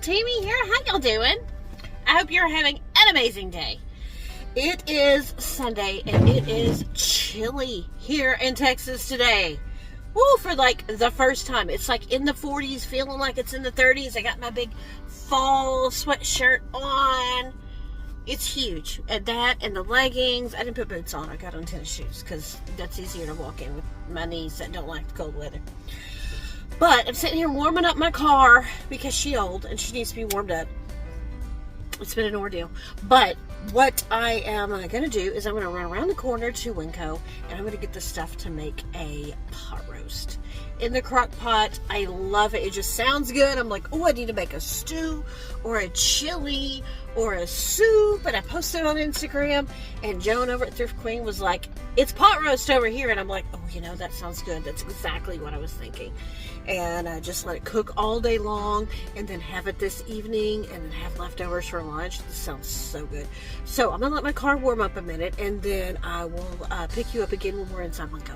Tammy here. How y'all doing? I hope you're having an amazing day. It is Sunday and it is chilly here in Texas today. Woo, for like the first time. It's like in the 40s, feeling like it's in the 30s. I got my big fall sweatshirt on. It's huge. And that and the leggings. I didn't put boots on. I got on tennis shoes because that's easier to walk in with my knees that don't like the cold weather. But I'm sitting here warming up my car because she's old and she needs to be warmed up. It's been an ordeal. But what I am going to do is I'm going to run around the corner to Winco and I'm going to get the stuff to make a pot roast. In the crock pot, I love it. It just sounds good. I'm like, oh, I need to make a stew or a chili or a soup. And I posted it on Instagram and Joan over at Thrift Queen was like, it's pot roast over here. And I'm like, oh, you know, that sounds good. That's exactly what I was thinking. And I just let it cook all day long and then have it this evening and then have leftovers for lunch. This sounds so good. So I'm going to let my car warm up a minute and then I will pick you up again when we're inside Winco.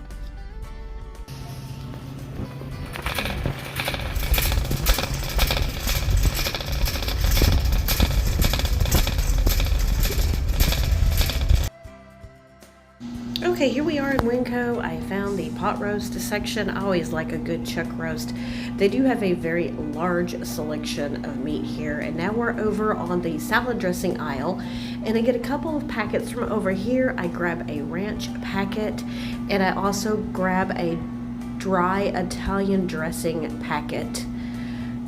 Okay, here we are in Winco. I found the pot roast section. I always like a good chuck roast. They do have a very large selection of meat here. And now we're over on the salad dressing aisle. And I get a couple of packets from over here. I grab a ranch packet. And I also grab a dry Italian dressing packet.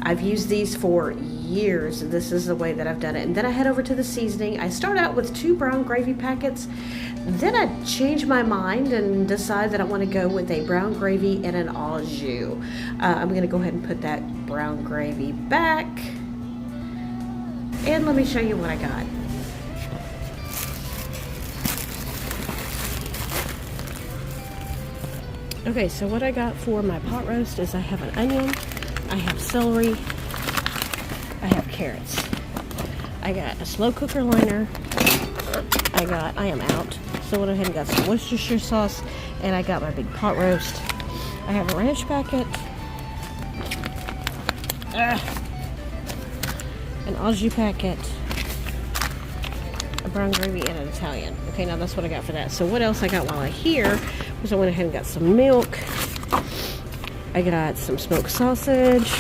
I've used these for years. This is the way that I've done it. And then I head over to the seasoning. I start out with 2 brown gravy packets. Then I change my mind and decide that I want to go with a brown gravy and an au jus. I'm going to go ahead and put that brown gravy back. And let me show you what I got. Okay, so what I got for my pot roast is I have an onion, I have celery, I have carrots. I got a slow cooker liner. I am out. So I went ahead and got some Worcestershire sauce, and I got my big pot roast. I have a ranch packet, an au jus packet, a brown gravy, and an Italian. Okay, now that's what I got for that. So what else I got while I'm here was I went ahead and got some milk. I got some smoked sausage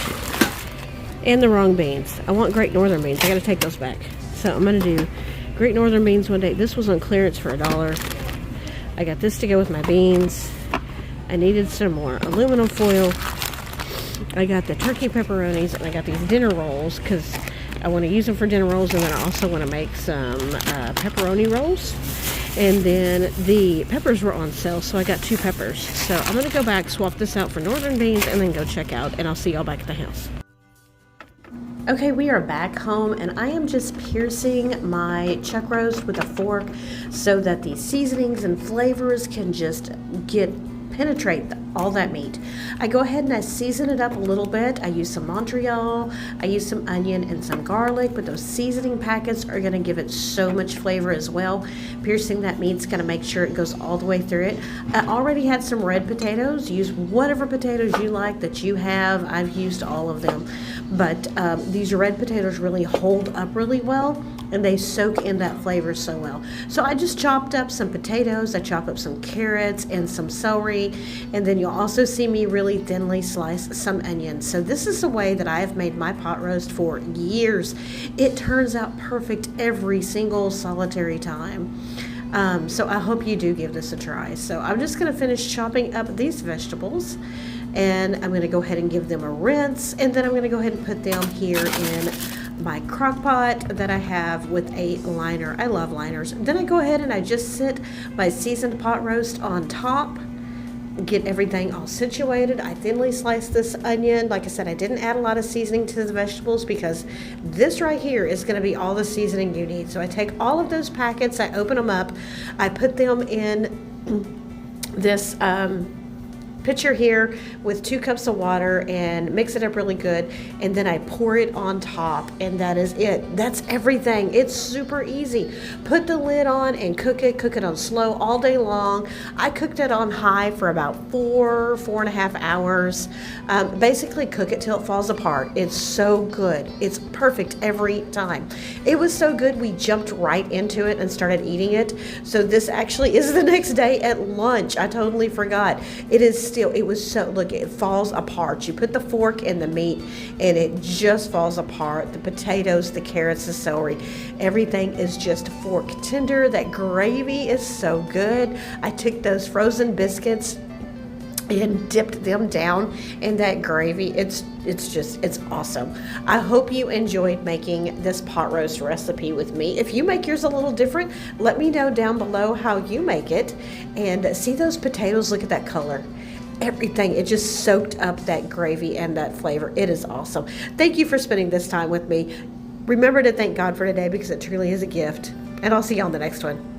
and the wrong beans. I want Great Northern beans. I got to take those back. So I'm going to do Great Northern beans one day. This was on clearance for $1. I got this to go with my beans. I needed some more aluminum foil. I got the turkey pepperonis and I got these dinner rolls because I want to use them for dinner rolls, and then I also want to make some pepperoni rolls. And then the peppers were on sale, so I got 2 peppers. So I'm going to go back, swap this out for northern beans, and then go check out, and I'll see y'all back at the house. Okay, we are back home and I am just piercing my chuck roast with a fork so that the seasonings and flavors can just penetrate all that meat. I go ahead and I season it up a little bit. I use some Montreal, I use some onion and some garlic, but those seasoning packets are going to give it so much flavor as well. Piercing that meat's going to make sure it goes all the way through it. I already had some red potatoes. Use whatever potatoes you like that you have. I've used all of them. But these red potatoes really hold up really well and they soak in that flavor so well. So I just chopped up some potatoes, I chopped up some carrots and some celery, and then you'll also see me really thinly slice some onions. So this is the way that I have made my pot roast for years. It turns out perfect every single solitary time. So I hope you do give this a try. So I'm just going to finish chopping up these vegetables. And I'm going to go ahead and give them a rinse, and then I'm going to go ahead and put them here in my crock pot that I have with a liner. I love liners. Then I go ahead and I just sit my seasoned pot roast on top, get everything all situated. I thinly slice this onion. Like I said, I didn't add a lot of seasoning to the vegetables because this right here is going to be all the seasoning you need. So I take all of those packets, I open them up, I put them in this pitcher here with 2 cups of water and mix it up really good, and then I pour it on top, and that is it. That's everything. It's super easy. Put the lid on and cook it on slow all day long. I cooked it on high for about 4.5 hours. Basically cook it till it falls apart. It's so good. It's perfect every time. It was so good we jumped right into it and started eating it. So this actually is the next day at lunch. I totally forgot. It was so, look, it falls apart. You put the fork in the meat and it just falls apart. The potatoes, the carrots, the celery, everything is just fork tender. That gravy is so good. I took those frozen biscuits and dipped them down in that gravy. It's awesome. I hope you enjoyed making this pot roast recipe with me. If you make yours a little different, let me know down below how you make it. And see those potatoes, look at that color. Everything, it just soaked up that gravy and that flavor. It is awesome. Thank you for spending this time with me. Remember to thank God for today, because it truly is a gift. And I'll see you on the next one.